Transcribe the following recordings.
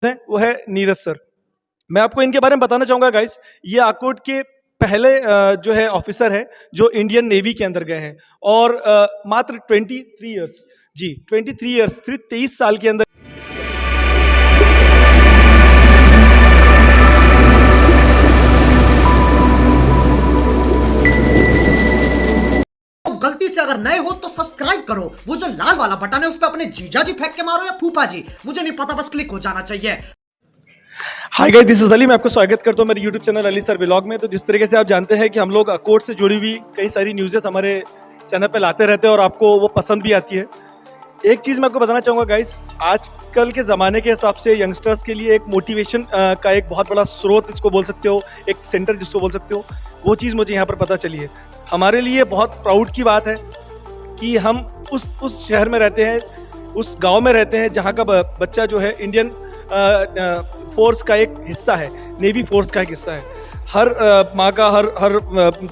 हैं वो है नीरज सर। मैं आपको इनके बारे में बताना चाहूँगा गाइस, ये आर्कॉट के पहले जो है ऑफिसर है जो इंडियन नेवी के अंदर गए हैं और मात्र 23 इयर्स, जी 23 इयर्स, सिर्फ 23 साल के अंदर गलती से अगर नए हो तो सब्सक्राइब करो, वो जो लाल वाला बटन है उस पर अपने जीजा जी फेंक के मारो या फूफा जी, मुझे नहीं पता, बस क्लिक हो जाना चाहिए। Hi guys, this is Ali. मैं आपको स्वागत करता हूं मेरे YouTube channel Ali sir vlog में। तो जिस तरीके से आप जानते हैं कि हम लोग कोर्ट से जुड़ी हुई कई सारी न्यूज़ेस हमारे चैनल पे लाते रहते हैं और आपको वो पसंद भी आती है। एक चीज़ मैं आपको बताना चाहूँगा गाइस, आजकल के ज़माने के हिसाब से यंगस्टर्स के लिए एक मोटिवेशन का एक बहुत बड़ा स्रोत इसको बोल सकते हो, एक सेंटर जिसको बोल सकते हो, वो चीज़ मुझे यहाँ पर पता चली है। हमारे लिए बहुत प्राउड की बात है कि हम उस शहर में रहते हैं, उस गांव में रहते हैं जहां का बच्चा जो है इंडियन फोर्स का एक हिस्सा है, नेवी फोर्स का एक हिस्सा है। हर माँ का हर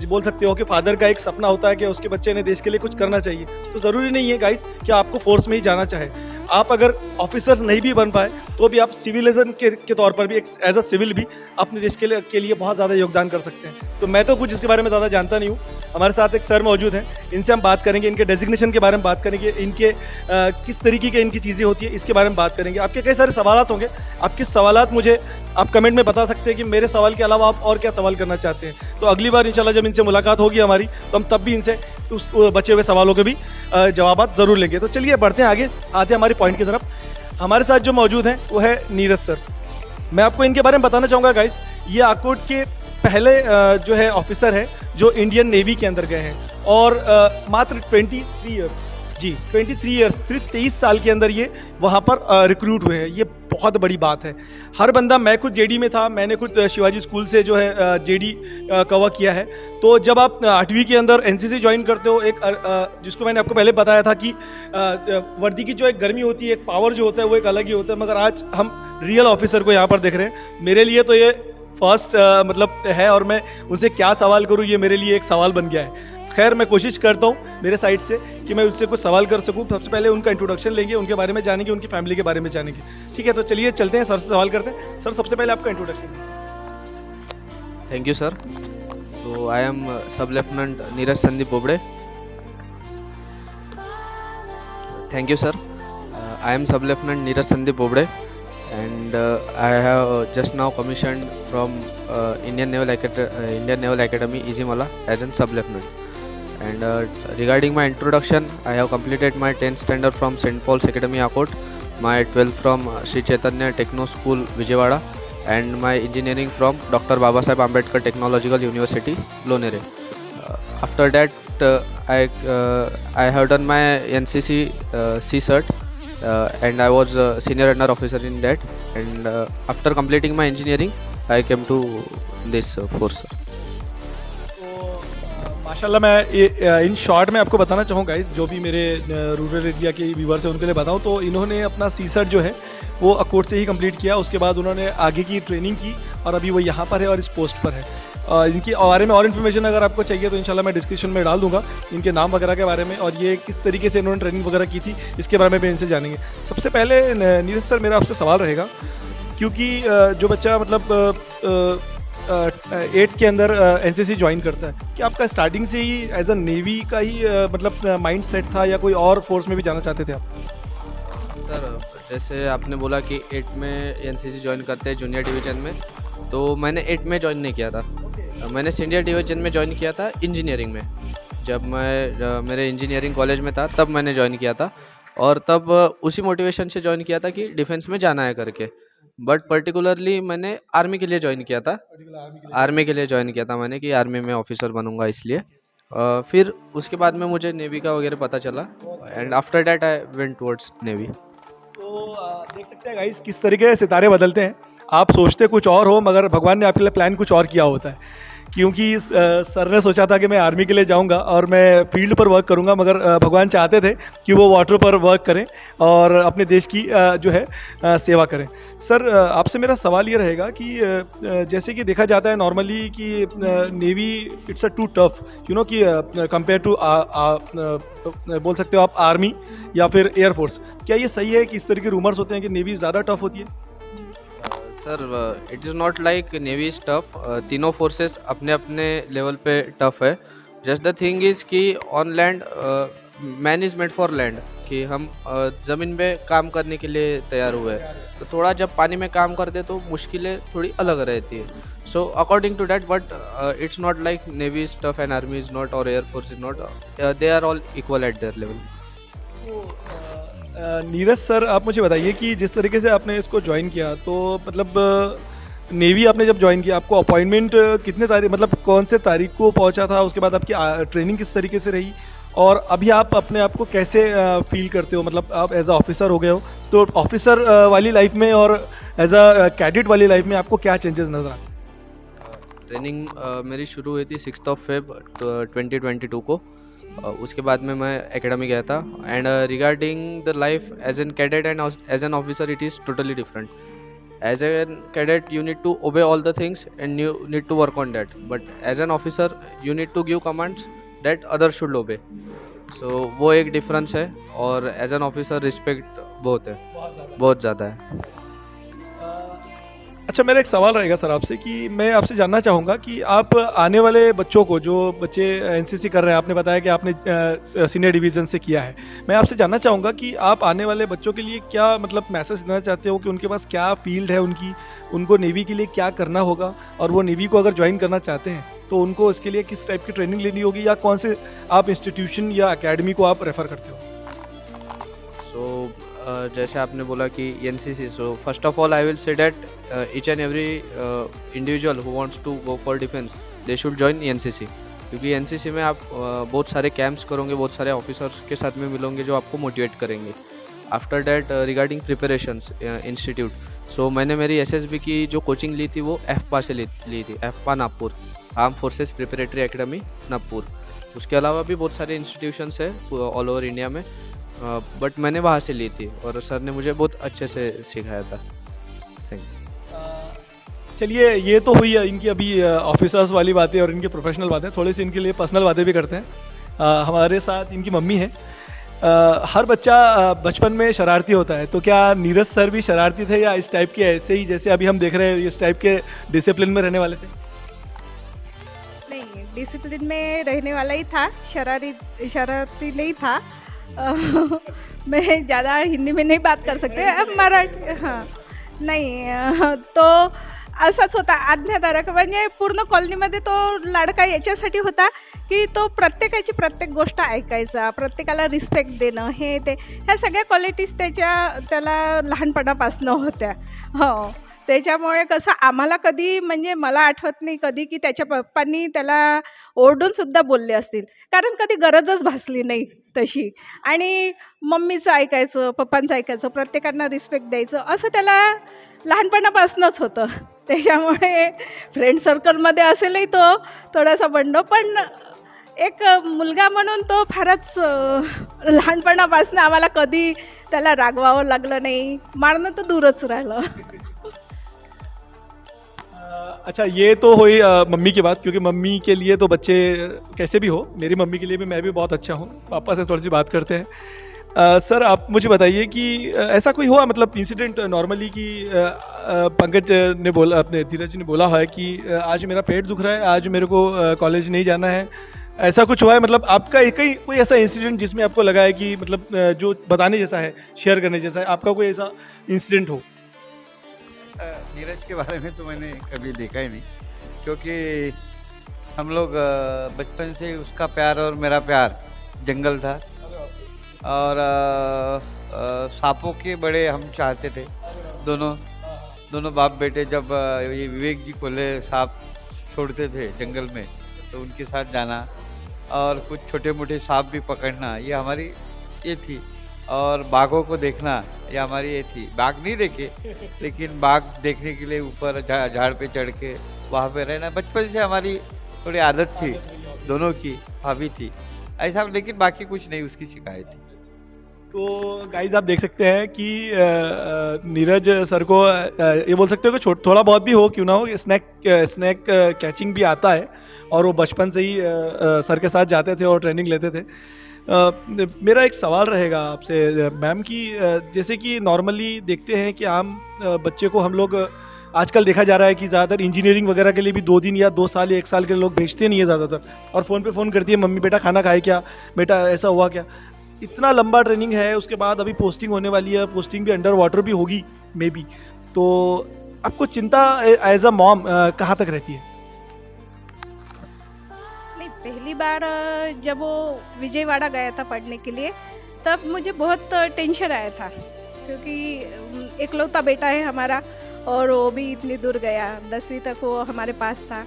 बोल सकते हो कि फादर का एक सपना होता है कि उसके बच्चे ने देश के लिए कुछ करना चाहिए। तो ज़रूरी नहीं है गाइस कि आपको फोर्स में ही जाना चाहे। आप अगर ऑफिसर्स नहीं भी बन पाए तो भी आप सिविलिजन के तौर पर भी एक एज अ सिविल भी अपने देश के लिए बहुत ज़्यादा योगदान कर सकते हैं। तो मैं तो कुछ इसके बारे में ज़्यादा जानता नहीं हूँ। हमारे साथ एक सर मौजूद हैं, इनसे हम बात करेंगे, इनके डेजिग्नेशन के बारे में बात करेंगे, इनके किस तरीके के इनकी चीज़ें होती है इसके बारे में बात करेंगे। आपके कई सारे सवालात होंगे, आपके सवालात मुझे आप कमेंट में बता सकते हैं कि मेरे सवाल के अलावा आप और क्या सवाल करना चाहते हैं। तो अगली बार इंशाल्लाह जब इनसे मुलाकात होगी हमारी, तो हम तब भी इनसे उस बचे हुए सवालों के भी जवाब ज़रूर लेंगे। तो चलिए बढ़ते हैं आगे, आते हैं हमारे पॉइंट की तरफ। हमारे साथ जो मौजूद हैं वो है नीरज सर। मैं आपको इनके बारे में बताना चाहूँगा गाइस, ये आर्कॉट के पहले जो है ऑफिसर है जो इंडियन नेवी के अंदर गए हैं और मात्र 23 इयर्स, जी 23 इयर्स, सिर्फ 23 साल के अंदर ये वहाँ पर रिक्रूट हुए हैं। ये बहुत बड़ी बात है। हर बंदा, मैं खुद जेडी में था, मैंने खुद शिवाजी स्कूल से जो है जेडी कवर किया है। तो जब आप 8वीं के अंदर एनसीसी ज्वाइन करते हो, एक जिसको मैंने आपको पहले बताया था कि वर्दी की जो एक गर्मी होती है, एक पावर जो होता है वो एक अलग ही होता है। मगर आज हम रियल ऑफिसर को यहाँ पर देख रहे हैं। मेरे लिए तो ये फर्स्ट मतलब है और मैं उनसे क्या सवाल करूँ ये मेरे लिए एक सवाल बन गया है। खैर मैं कोशिश करता हूँ मेरे साइड से कि मैं उससे कुछ सवाल कर सकूँ। सबसे पहले उनका इंट्रोडक्शन लेंगे, उनके बारे में जानेंगे, उनकी फैमिली के बारे में जानेंगे। ठीक है, तो चलिए चलते हैं, सर से सवाल करते हैं। सर सबसे पहले आपका introduction. Thank you sir. So I am sub lieutenant Neeraj Sandeep Bobde. Thank you sir. I am Sub Lieutenant Neeraj Sandeep Bobde, and I have just now commissioned from Indian Naval Academy Izimala as a Sub Lieutenant. And regarding my introduction, I have completed my 10th standard from St. Paul's Academy Akot, my 12th from Sri Chaitanya Techno School Vijayawada, and my engineering from Dr. Babasaheb Ambedkar Technological University Lonere. After that, I have done my NCC C-Cert. And I was a senior under officer in that, and after completing my engineering I came to this force. तो माशाल्लाह, मैं in short में आपको बताना चाहूँगा guys, जो भी मेरे रूरल एरिया के व्यूवर्स हैं उनके लिए बताऊँ तो इन्होंने अपना सी-सर्ट जो है वो अकोट से ही कंप्लीट किया। उसके बाद उन्होंने आगे की ट्रेनिंग की और अभी वो यहाँ पर है और इस पोस्ट पर है। इनके बारे में और इन्फॉर्मेशन अगर आपको चाहिए तो इंशाल्लाह मैं डिस्क्रिप्शन में डाल दूंगा, इनके नाम वगैरह के बारे में और ये किस तरीके से इन्होंने ट्रेनिंग वगैरह की थी इसके बारे में भी इनसे जानेंगे। सबसे पहले नीरज सर, मेरा आपसे सवाल रहेगा, क्योंकि जो बच्चा मतलब 8 के अंदर एनसीसी ज्वाइन करता है, क्या आपका स्टार्टिंग से ही एज अ नेवी का ही मतलब माइंड सेट था या कोई और फोर्स में भी जाना चाहते थे आप? सर जैसे आपने बोला कि 8 में एनसीसी ज्वाइन करते हैं जूनियर डिवीजन में, तो मैंने 8 में ज्वाइन नहीं किया था। मैंने सीनियर डिवीजन में ज्वाइन किया था इंजीनियरिंग में। जब मैं मेरे इंजीनियरिंग कॉलेज में था तब मैंने ज्वाइन किया था, और तब उसी मोटिवेशन से ज्वाइन किया था कि डिफेंस में जाना है करके। बट पर्टिकुलरली मैंने आर्मी के लिए ज्वाइन किया था। आर्मी के लिए ज्वाइन किया था मैंने कि आर्मी में ऑफिसर बनूंगा, इसलिए। फिर उसके बाद में मुझे नेवी का वगैरह पता चला, and after that I went towards navy. तो देख सकते हैं गाइस किस तरीके से सितारे बदलते हैं। आप सोचते कुछ और हो मगर भगवान ने आपके लिए प्लान कुछ और किया होता है। क्योंकि सर ने सोचा था कि मैं आर्मी के लिए जाऊंगा और मैं फील्ड पर वर्क करूंगा, मगर भगवान चाहते थे कि वो वाटर पर वर्क करें और अपने देश की जो है सेवा करें। सर आपसे मेरा सवाल ये रहेगा कि जैसे कि देखा जाता है नॉर्मली कि navy it's a too tough, you know, कि कंपेयर टू बोल सकते हो आप आर्मी या फिर एयरफोर्स। क्या ये सही है कि इस तरह के रूमर्स होते हैं कि नेवी ज़्यादा टफ होती है? Sir it is not like navy is tough, तीनों फोर्सेस अपने अपने लेवल पे टफ है. जस्ट द थिंग इज़ कि on land man is made for land, कि हम ज़मीन पे काम करने के लिए तैयार हुए हैं. तो थोड़ा जब पानी में काम करते तो मुश्किलें थोड़ी अलग रहती है. So according to that, but it's not like navy is tough and army is not और air force is not, they are all equal at their level. Neeraj sir, आप मुझे बताइए कि जिस तरीके से आपने इसको ज्वाइन किया, तो मतलब नेवी आपने जब ज्वाइन किया, आपको अपॉइंटमेंट कितने तारीख, मतलब कौन से तारीख को पहुंचा था, उसके बाद आपकी ट्रेनिंग किस तरीके से रही, और अभी आप अपने आप को कैसे फील करते हो, मतलब आप एज अ ऑफिसर हो गए हो, तो ऑफिसर वाली लाइफ में और एज अ कैडेट वाली लाइफ में आपको क्या चेंजेस नजर आते हैं? ट्रेनिंग मेरी शुरू हुई थी 6 फेब 2022 को. उसके बाद में मैं एकेडमी गया था. And regarding the life as an cadet and as an officer, it is totally different. As an cadet you need to obey all the things and you need to work on that, but as an officer you need to give commands that other should obey. So वो एक difference है. और as an officer respect बहुत है, बहुत ज़्यादा है. अच्छा, मेरा एक सवाल रहेगा सर आपसे, कि मैं आपसे जानना चाहूँगा कि आप आने वाले बच्चों को, जो बच्चे एनसीसी कर रहे हैं, आपने बताया कि आपने सीनियर डिवीज़न से किया है, मैं आपसे जानना चाहूँगा कि आप आने वाले बच्चों के लिए क्या मतलब मैसेज देना चाहते हो, कि उनके पास क्या फील्ड है उनकी, उनको नेवी के लिए क्या करना होगा, और वो नेवी को अगर ज्वाइन करना चाहते हैं तो उनको इसके लिए किस टाइप की ट्रेनिंग लेनी होगी, या कौन से आप इंस्टीट्यूशन या अकेडमी को आप रेफ़र करते हो? सो जैसे आपने बोला कि NCC, so first of all I will say that each and every individual who wants to go for defence, they should join NCC. क्योंकि एनसीसी में आप बहुत सारे कैंप्स करोगे, बहुत सारे ऑफिसर्स के साथ में मिलोगे जो आपको मोटिवेट करेंगे. After that regarding preparations institute, so मैंने मेरी एसएसबी की जो कोचिंग ली थी वो एफपा से ली थी, AFPA Nagpur, arm forces preparatory academy Nagpur. उसके अलावा भी बहुत सारे इंस्टीट्यूशंस है ऑल ओवर इंडिया में, बट मैंने वहाँ से ली थी और सर ने मुझे बहुत अच्छे से सिखाया था. Thank you. चलिए, ये तो हुई इनकी अभी ऑफिसर्स वाली बातें और इनकी प्रोफेशनल बातें. थोड़ी सी इनके लिए पर्सनल बातें भी करते हैं. हमारे साथ इनकी मम्मी है. हर बच्चा बचपन में शरारती होता है, तो क्या नीरज सर भी शरारती थे, या इस टाइप के ऐसे ही जैसे अभी हम देख रहे हैं इस टाइप के डिसिप्लिन में रहने वाले थे? नहीं, डिसिप्लिन में रहने वाला ही था, शरारती नहीं था. मैं ज़्यादा हिंदी में नहीं बात कर सकते, अब मराठी. हां, नाही, तो असाच होता आज्ञाधारक. म्हणजे पूर्ण कॉलनीमध्ये तो लाडका याच्यासाठी होता की तो प्रत्येकाची प्रत्येक गोष्ट ऐकायचा, प्रत्येकाला रिस्पेक्ट देणं, हे ते ह्या सगळ्या क्वालिटीज त्याला लहानपणापासून होत्या. हो, त्याच्यामुळे कसं आम्हाला कधी, म्हणजे मला आठवत नाही कधी की त्याच्या पप्पांनी त्याला ओरडूनसुद्धा बोलले असतील, कारण कधी गरजच भासली नाही तशी. आणि मम्मीचं ऐकायचं, पप्पांचं ऐकायचं, प्रत्येकांना रिस्पेक्ट द्यायचं, असं त्याला लहानपणापासूनच होतं. त्याच्यामुळे फ्रेंड सर्कलमध्ये असेलही तो थोडासा बंडो, पण एक मुलगा म्हणून तो फारच लहानपणापासून आम्हाला कधी त्याला रागवावं लागलं नाही, मारणं तर दूरच राहिलं. अच्छा, ये तो हुई मम्मी की बात, क्योंकि मम्मी के लिए तो बच्चे कैसे भी हो, मेरी मम्मी के लिए भी मैं भी बहुत अच्छा हूँ. पापा से थोड़ी सी बात करते हैं. सर, आप मुझे बताइए कि ऐसा कोई हुआ, मतलब इंसिडेंट नॉर्मली, कि पंकज ने बोला, अपने धीरज ने बोला है कि आज मेरा पेट दुख रहा है, आज मेरे को कॉलेज नहीं जाना है, ऐसा कुछ हुआ है? मतलब आपका एक ही कोई ऐसा इंसिडेंट जिसमें आपको लगा है कि मतलब जो बताने जैसा है, शेयर करने जैसा है, आपका कोई ऐसा इंसिडेंट हो? नीरज के बारे में तो मैंने कभी देखा ही नहीं, क्योंकि हम लोग बचपन से उसका प्यार और मेरा प्यार जंगल था. और सांपों के बड़े हम चाहते थे, दोनों बाप बेटे. जब ये विवेक जी कोले सांप छोड़ते थे जंगल में, तो उनके साथ जाना और कुछ छोटे मोटे सांप भी पकड़ना, ये हमारी ये थी. और बाघों को देखना, ये हमारी ये थी. बाघ नहीं देखे, लेकिन बाघ देखने के लिए ऊपर झाड़ पे चढ़ के वहाँ पे रहना बचपन से हमारी थोड़ी आदत थी, दोनों की, हॉबी थी ऐसा. लेकिन बाकी कुछ नहीं उसकी शिकायत थी. तो गाइज, आप देख सकते हैं कि नीरज सर को ये बोल सकते हो कि थोड़ा बहुत भी हो, क्यों ना हो, स्नैक कैचिंग भी आता है, और वो बचपन से ही सर के साथ जाते थे और ट्रेनिंग लेते थे. मेरा एक सवाल रहेगा आपसे मैम, कि जैसे कि नॉर्मली देखते हैं कि आम बच्चे को हम लोग आजकल देखा जा रहा है कि ज़्यादातर इंजीनियरिंग वगैरह के लिए भी 2 दिन या 2 साल या 1 साल के लिए लोग भेजते नहीं है ज़्यादातर, और फ़ोन पे फ़ोन करती है मम्मी बेटा खाना खाए क्या, बेटा ऐसा हुआ क्या। इतना लंबा ट्रेनिंग है, उसके बाद अभी पोस्टिंग होने वाली है, पोस्टिंग भी अंडर वाटर भी होगी मे बी। तो आपको चिंता एज अ मॉम कहाँ तक रहती है? नहीं, पहली बार जब वो विजयवाड़ा गया था पढ़ने के लिए, तब मुझे बहुत टेंशन आया था, क्योंकि इकलौता बेटा है हमारा और वो भी इतनी दूर गया, 10वी तक वो हमारे पास था.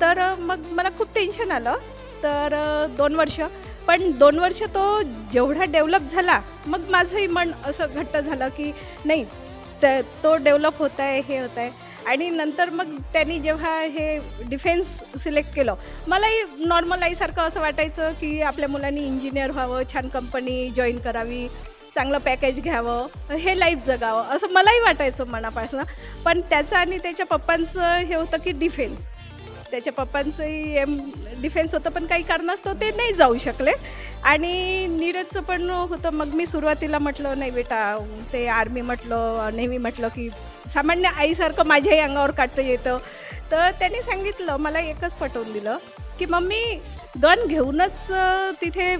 तर मग मला खूप टेन्शन आलं. तर 2 वर्ष, पण 2 वर्ष तो जेवढा डेव्हलप झाला, मग माझंही मन असं घट्ट झालं की नाही, तो डेव्हलप होत आहे, हे होत आहे. आणि नंतर मग त्यांनी जेव्हा हे डिफेन्स सिलेक्ट केलं, मलाही नॉर्मल आईसारखं असं वाटायचं की आपल्या मुलांनी इंजिनियर व्हावं, छान कंपनी जॉईन करावी, चांगलं पॅकेज घ्यावं, हे लाईफ जगावं, असं मलाही वाटायचं मनापासून. पण त्याचं आणि त्याच्या पप्पांचं हे होतं की डिफेन्स. त्याच्या पप्पांचंही डिफेन्स होतं, पण काही कारणास्तव ते नाही जाऊ शकले. आणि नीरजचं पण होतं. मग मी सुरुवातीला म्हटलं नाही बेटा, ते आर्मी म्हटलं, नेव्ही म्हटलं की सामान्य आईसारखं माझ्याही अंगावर काटतं येतं. तर त्यांनी सांगितलं, मला एकच पटवून दिलं की मम्मी गन घेऊनच तिथे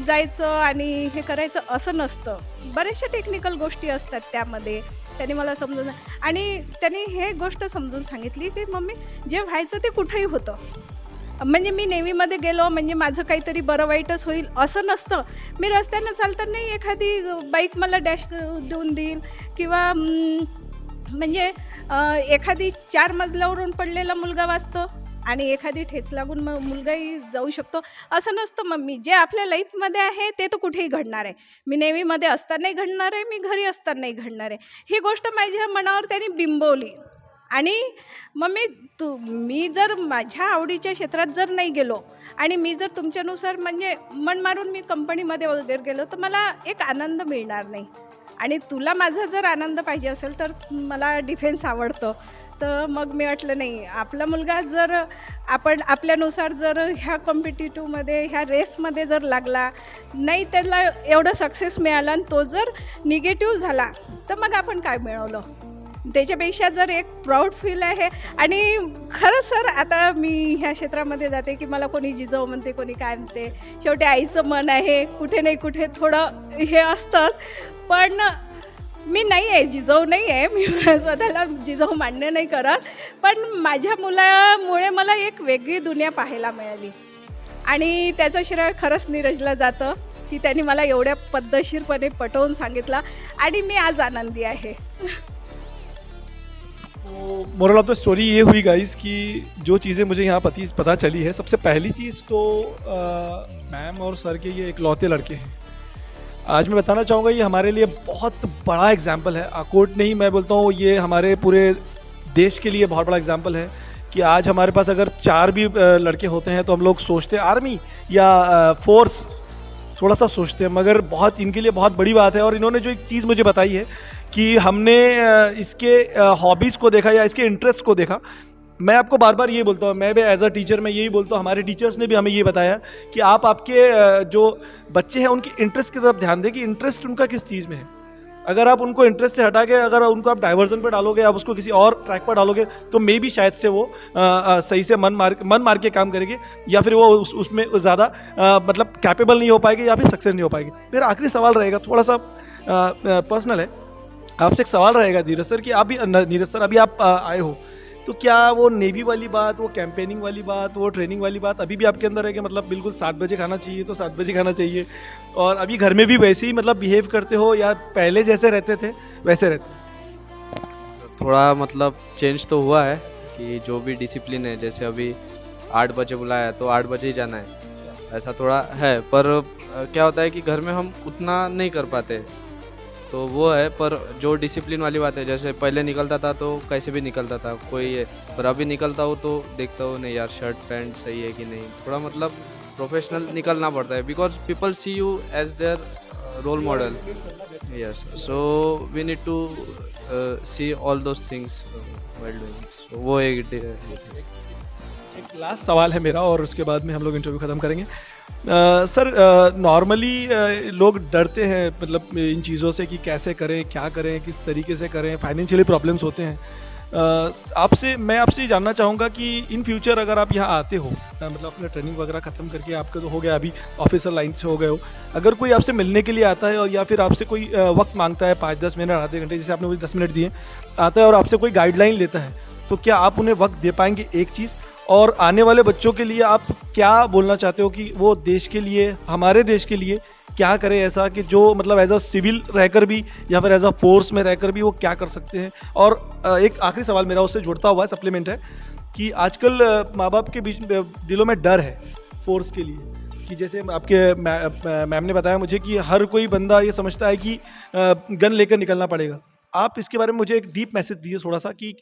जायचं आणि हे करायचं असं नसतं, बऱ्याचशा टेक्निकल गोष्टी असतात त्यामध्ये. त्यांनी मला समजून, आणि त्यांनी हे गोष्ट समजून सांगितली की मम्मी जे व्हायचं ते कुठेही होतं. म्हणजे मी नेव्हीमध्ये गेलो म्हणजे माझं काहीतरी बरं वाईटच होईल असं नसतं. मी रस्त्यानं चालताना एखादी बाईक मला डॅश देऊन देईल, किंवा म्हणजे एखादी 4 मजल्यावरून पडलेला मुलगा वाचतो आणि एखादी ठेच लागून मुलगाही जाऊ शकतो, असं नसतं. मम्मी जे आपल्या लाईफमध्ये आहे ते तर कुठेही घडणार आहे. मी नेव्हीमध्ये असतानाही घडणार आहे, मी घरी असतानाही घडणार आहे. ही गोष्ट माझ्या मनावर त्यांनी बिंबवली. आणि मम्मी मी जर माझ्या आवडीच्या क्षेत्रात जर नाही गेलो आणि मी जर तुमच्यानुसार म्हणजे मन मारून मी कंपनीमध्ये वगैरे गेलो, तर मला एक आनंद मिळणार नाही. आणि तुला माझा जर आनंद पाहिजे असेल तर मला डिफेन्स आवडतं. तर मग मी म्हटलं नाही, आपला मुलगा जर आपण आपल्यानुसार जर ह्या कॉम्पिटिटिव्हमध्ये, ह्या रेसमध्ये जर लागला नाही, त्याला एवढं सक्सेस मिळाला आणि तो जर निगेटिव्ह झाला, तर मग आपण काय मिळवलं. त्याच्यापेक्षा जर एक प्राऊड फील आहे. आणि खरं सर, आता मी ह्या क्षेत्रामध्ये जाते की मला कोणी जिजाऊ म्हणते, कोणी काय म्हणते, शेवटी आईचं मन आहे, कुठे नाही कुठे थोडं हे असतंच. पण मी नाही आहे, जिजाऊ नाही आहे, मी स्वतःला जिजाऊ मान्य नाही करत. पण माझ्या मुलामुळे मला एक वेगळी दुनिया पाहायला मिळाली. आणि त्याचं श्रेय खरंच नीरजला जातं की त्यांनी मला एवढ्या पद्धतशीरपणे पटवून सांगितलं, आणि मी आज आनंदी आहे. तो मोरल ऑफ द स्टोरी ये हुई गाइस कि जो चीज़ें मुझे यहाँ पता चली है, सबसे पहली चीज़ तो मैम और सर के ये इकलौते लड़के हैं. आज मैं बताना चाहूँगा, ये हमारे लिए बहुत बड़ा एग्जाम्पल है. आकोट नहीं, मैं बोलता हूँ ये हमारे पूरे देश के लिए बहुत बड़ा एग्जाम्पल है कि आज हमारे पास अगर 4 भी लड़के होते हैं तो हम लोग सोचते हैं आर्मी या फोर्स, थोड़ा सा सोचते हैं, मगर बहुत इनके लिए बहुत बड़ी बात है. और इन्होंने जो एक चीज़ मुझे बताई है कि हमने इसके हॉबीज़ को देखा या इसके इंटरेस्ट को देखा. मैं आपको बार बार ये बोलता हूँ, मैं भी एज अ टीचर मैं यही बोलता हूँ, हमारे टीचर्स ने भी हमें ये बताया कि आप आपके जो बच्चे हैं उनके इंटरेस्ट की तरफ ध्यान दें कि इंटरेस्ट उनका किस चीज़ में है. अगर आप उनको इंटरेस्ट से हटा के अगर उनको आप डाइवर्जन पर डालोगे, आप उसको किसी और ट्रैक पर डालोगे, तो मे भी शायद से वो सही से मन मार के काम करेंगे, या फिर वो उसमें ज़्यादा मतलब कैपेबल नहीं हो पाएगी, या फिर सक्सेस नहीं हो पाएगी. मेरा आखिरी सवाल रहेगा, थोड़ा सा पर्सनल है. आपसे एक सवाल रहेगा नीरज सर कि अभी आप आए हो, तो क्या वो नेवी वाली बात, वो कैंपेनिंग वाली बात, वो ट्रेनिंग वाली बात अभी भी आपके अंदर है कि मतलब बिल्कुल 7 बजे खाना चाहिए तो 7 बजे खाना चाहिए, और अभी घर में भी वैसे ही मतलब बिहेव करते हो, या पहले जैसे रहते थे वैसे रहते? थोड़ा मतलब चेंज तो हुआ है कि जो भी डिसिप्लिन है, जैसे अभी 8 बजे बुलाया तो 8 बजे ही जाना है, ऐसा थोड़ा है. पर क्या होता है कि घर में हम उतना नहीं कर पाते, तो वो है. पर जो डिसिप्लिन वाली बात है, जैसे पहले निकलता था तो कैसे भी निकलता था कोई है, पर अभी निकलता हो तो देखता हो नहीं यार शर्ट पैंट सही है कि नहीं, थोड़ा मतलब प्रोफेशनल निकलना पड़ता है, because people see you as their role model. Yes, so we need to see all those things while doing. So वो एक लास्ट सवाल है मेरा, और उसके बाद में हम लोग इंटरव्यू ख़त्म करेंगे. सर, नॉर्मली लोग डरते हैं मतलब इन चीज़ों से कि कैसे करें, क्या करें, किस तरीके से करें, फाइनेंशियली प्रॉब्लम्स होते हैं. मैं आपसे ये जानना चाहूँगा कि इन फ्यूचर अगर आप यहाँ आते हो, मतलब अपना ट्रेनिंग वगैरह ख़त्म करके आपका तो हो गया, अभी ऑफिसर लाइन से हो गए हो, अगर कोई आपसे मिलने के लिए आता है और या फिर आपसे कोई वक्त मांगता है 5-10 मिनट आधे घंटे, जैसे आपने मुझे 10 मिनट दिए, आता है और आपसे कोई गाइडलाइन लेता है, तो क्या आप उन्हें वक्त दे पाएंगे? एक चीज़। और आने वाले बच्चों के लिए आप क्या बोलना चाहते हो कि वो देश के लिए, हमारे देश के लिए क्या करें ऐसा कि जो मतलब एज अ सिविल रहकर भी या फिर एज अ फोर्स में रहकर भी वो क्या कर सकते हैं? और एक आखिरी सवाल मेरा उससे जुड़ता हुआ सप्लीमेंट है कि आजकल माँ बाप के बीच दिलों में डर है फोर्स के लिए, कि जैसे आपके मैम ने बताया मुझे कि हर कोई बंदा ये समझता है कि गन लेकर निकलना पड़ेगा। आप इसके बारे में मुझे एक डीप मैसेज दिए थोड़ा सा कि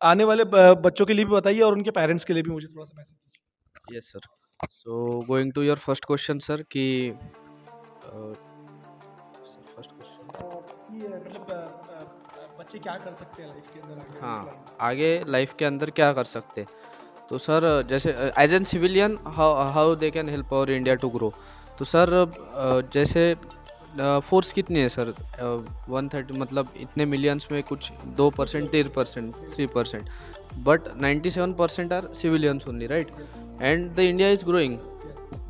आने वाले बच्चों के लिए भी बताइए और उनके पेरेंट्स के लिए भी मुझे थोड़ा सा मैसेज दीजिए। Yes sir. So going to your first question sir कि फर्स्ट क्वेश्चन, बच्चे क्या कर सकते हैं लाइफ के अंदर आगे? हाँ, आगे लाइफ के अंदर क्या कर सकते? तो सर जैसे as an civilian how they can help our India to grow. तो सर जैसे फोर्स कितनी है सर? 130, मतलब इतने मिलियंस में कुछ 2%, 3%, but 97% are civilians only, right? And the India is growing.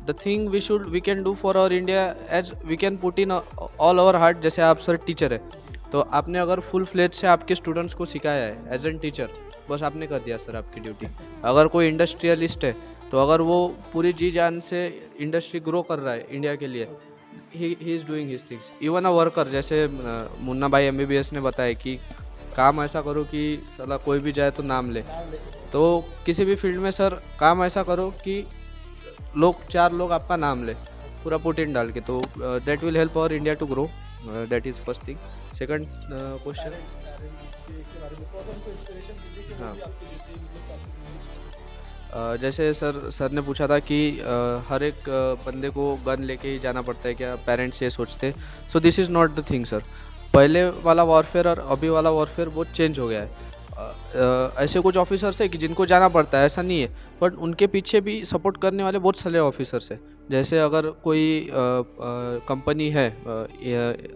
The thing we can do for our India, as we can put in all our heart. जैसे आप सर टीचर है, तो आपने अगर फुल फ्लेज से आपके स्टूडेंट्स को सिखाया है एज एन टीचर, बस आपने कर दिया सर आपकी ड्यूटी. अगर कोई इंडस्ट्रियलिस्ट है, तो अगर वो पूरी जी जान से इंडस्ट्री ग्रो कर रहा है इंडिया के लिए, he is doing his things. Even a worker, जैसे मुन्ना भाई MBBS ने बताया कि काम ऐसा करो कि साला कोई भी जाए तो नाम ले. तो किसी भी फील्ड में सर काम ऐसा करो कि चार लोग आपका नाम ले, पूरा पुट इन डाल के. तो that will help our India to grow. That is first thing. Second question, हाँ, जैसे सर ने पूछा था कि हर एक बंदे को गन लेके ही जाना पड़ता है क्या? पेरेंट्स ये सोचते. So this is not the thing sir. पहले वाला वॉरफेयर और अभी वाला वॉरफेयर बहुत चेंज हो गया है. ऐसे कुछ ऑफिसर्स है कि जिनको जाना पड़ता है, ऐसा नहीं है, बट उनके पीछे भी सपोर्ट करने वाले बहुत सारे ऑफिसर्स हैं. जैसे अगर कोई कंपनी है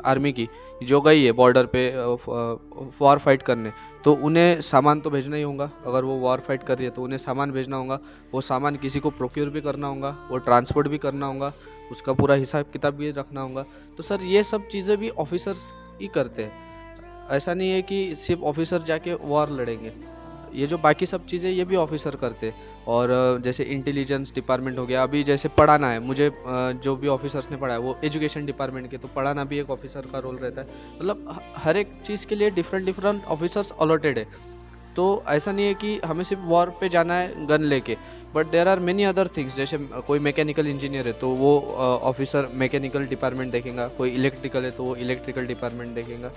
आर्मी की जो गई है बॉर्डर पे वॉर फाइट करने, तो उन्हें सामान तो भेजना ही होगा. अगर वो वॉर फाइट कर रही है तो उन्हें सामान भेजना होगा. वो सामान किसी को प्रोक्योर भी करना होगा, वो ट्रांसपोर्ट भी करना होगा, उसका पूरा हिसाब किताब भी रखना होगा. तो सर ये सब चीज़ें भी ऑफिसर्स ही करते हैं. ऐसा नहीं है कि सिर्फ ऑफिसर जाके वॉर लड़ेंगे. ये जो बाकी सब चीज़ें ये भी ऑफिसर करते हैं. और जैसे इंटेलिजेंस डिपार्टमेंट हो गया, अभी जैसे पढ़ाना है मुझे, जो भी ऑफिसर्स ने पढ़ाया वो एजुकेशन डिपार्टमेंट के, तो पढ़ाना भी एक ऑफिसर का रोल रहता है. मतलब हर एक चीज़ के लिए डिफरेंट ऑफिसर्स अलॉटेड है. तो ऐसा नहीं है कि हमें सिर्फ वॉर पे जाना है गन लेके, but there are many other things. जैसे कोई मैकेनिकल इंजीनियर है तो वो ऑफिसर मैकेनिकल डिपार्टमेंट देखेगा, कोई इलेक्ट्रिकल है तो वो इलेक्ट्रिकल डिपार्टमेंट देखेगा.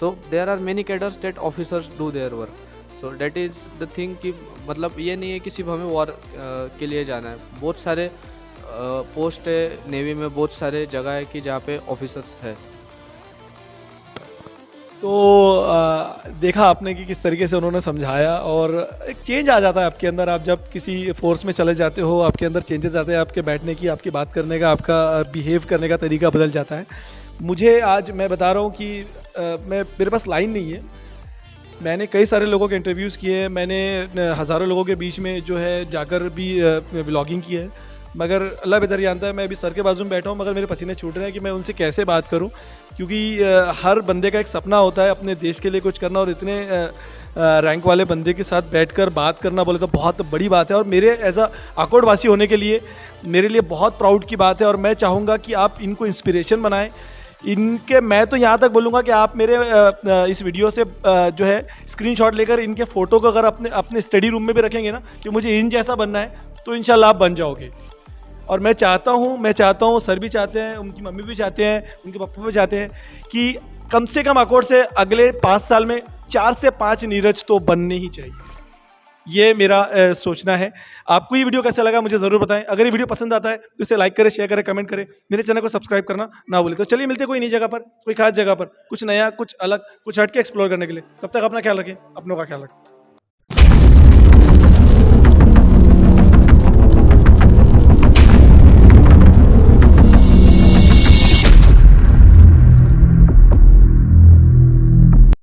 So there are many cadres that officers do their work. So that is the thing कि मतलब ये नहीं है कि सिर्फ हमें वॉर के लिए जाना है. बहुत सारे पोस्ट है नेवी में, बहुत सारे जगह है कि जहाँ पे ऑफिसर्स है. तो देखा आपने कि किस तरीके से उन्होंने समझाया, और एक चेंज आ जाता है आपके अंदर. आप जब किसी फोर्स में चले जाते हो, आपके अंदर चेंजेस आते हैं, आपके बैठने की, आपकी बात करने का, आपका बिहेव करने का तरीका बदल जाता है. मुझे आज मैं बता रहा हूँ कि मेरे पास लाइन नहीं है. मैंने कई सारे लोगों के इंटरव्यूज़ किए, मैंने हज़ारों लोगों के बीच में जो है जाकर भी व्लॉगिंग की है, मगर अल्लाह बेहतर जानता है. मैं अभी सर के बाजू में बैठा हूँ, मगर मेरे पसीने छूट रहे हैं कि मैं उनसे कैसे बात करूँ, क्योंकि हर बंदे का एक सपना होता है अपने देश के लिए कुछ करना, और इतने रैंक वाले बंदे के साथ बैठकर बात करना बोले तो बहुत बड़ी बात है. और मेरे एज अ आकोट वासी होने के लिए मेरे लिए बहुत प्राउड की बात है. और मैं चाहूँगा कि आप इनको इंस्पिरेशन बनाएं. इनके मैं तो यहाँ तक बोलूँगा कि आप मेरे इस वीडियो से जो है स्क्रीनशॉट लेकर इनके फ़ोटो को अगर अपने स्टडी रूम में भी रखेंगे ना कि मुझे इन जैसा बनना है, तो इंशाल्लाह आप बन जाओगे. और मैं चाहता हूँ, सर भी चाहते हैं, उनकी मम्मी भी चाहते हैं, उनके पापा भी चाहते हैं कि कम से कम आकोट से अगले 5 साल में 4 से 5 नीरज तो बनने ही चाहिए. ये मेरा सोचना है. आपको ये वीडियो कैसा लगा मुझे ज़रूर बताएं. अगर ये वीडियो पसंद आता है तो इसे लाइक करें, शेयर करें, कमेंट करें. मेरे चैनल को सब्सक्राइब करना ना भूलें. तो चलिए मिलते हैं कोई नई जगह पर, कोई खास जगह पर, कुछ नया, कुछ अलग, कुछ हट के एक्सप्लोर करने के लिए. तब तक अपना ख्याल रखें, अपनों का ख्याल रखें.